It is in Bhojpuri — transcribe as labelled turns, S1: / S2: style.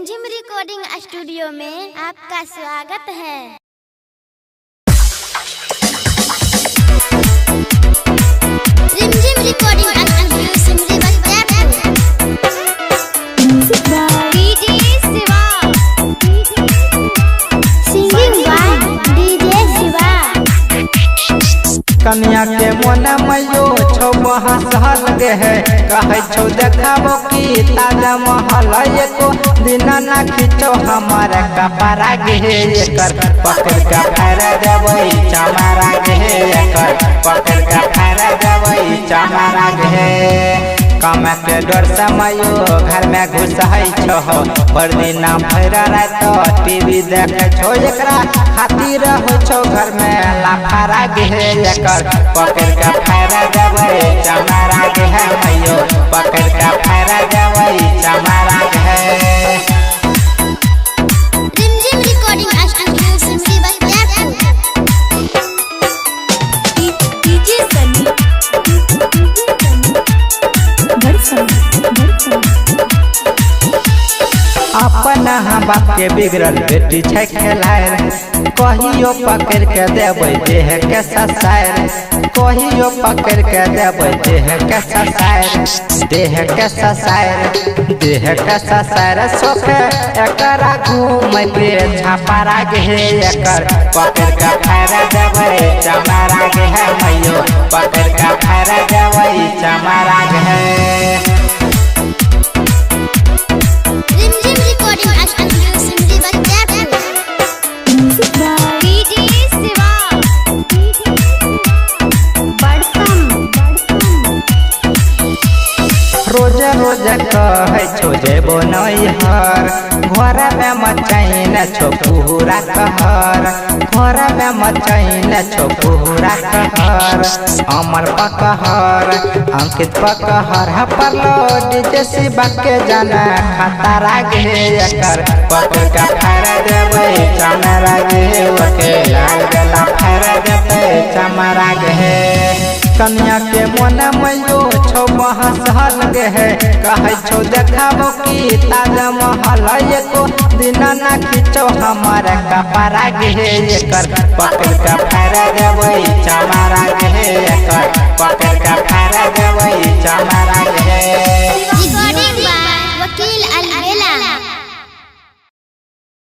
S1: रिमझिम रिकॉर्डिंग स्टूडियो में आपका स्वागत है। Rimjhim recording studio Simri DJ Shiva, singing by DJ Shiva.
S2: कन्या के मन मयो छो महल गे है कहे छो देखाबो की ताजा महल एको दिन ना खींचो हमारा कपड़ा गे एकर पकड़ का फेरा देबै चमारा गे एकर पकड़ का फेरा देबै चमारा गे। कम के डर समयो घर में घुस छो पर दिन भर रात टीवी देखे छो एकरा खातिर हो छो घर में लाफारा गे एकर पकड़ का फेरा देबै चमारा गे मयो पकड़ का फेरा देबै चमारा गे।
S1: रिमझिम रिकॉर्डिंग स्टूडियो सिमरी डीजे सनी
S2: अपन बाप के बिगड़ल बेटी छै खेलायर कहियो पकड़ के देबै देह के ससायर कहियो पकड़ के देबै देह के ससायर देह के ससायर देह के ससायर सोखे एकरा घूम के छापारा गे एकर पकड़ के फेरा देबै चमारा गे मयो पकड़ के फेरा देबै चमारा गे। रोज रोज कहे छो जेबो नैहर घर में मचैन छो पूरा कहर घर में मचैन छो पूरा कहर अमर पकहर अंकित पकहर परलो डीजे शिवा के जाना खतरा गे एकर पकड़ का फेरा देबै चमारा गे ओके लाल गला फेरा देबै चमारा गे। कन्या के मन मयो छो महल गे है कहे छो देखाबो की ताजा महल एको दिन ना खींचो हमारा कपड़ा गे एकर पकड़ का फेरा देबै चमारा गे एकर पकड़ का फेरा देबै चमारा गे।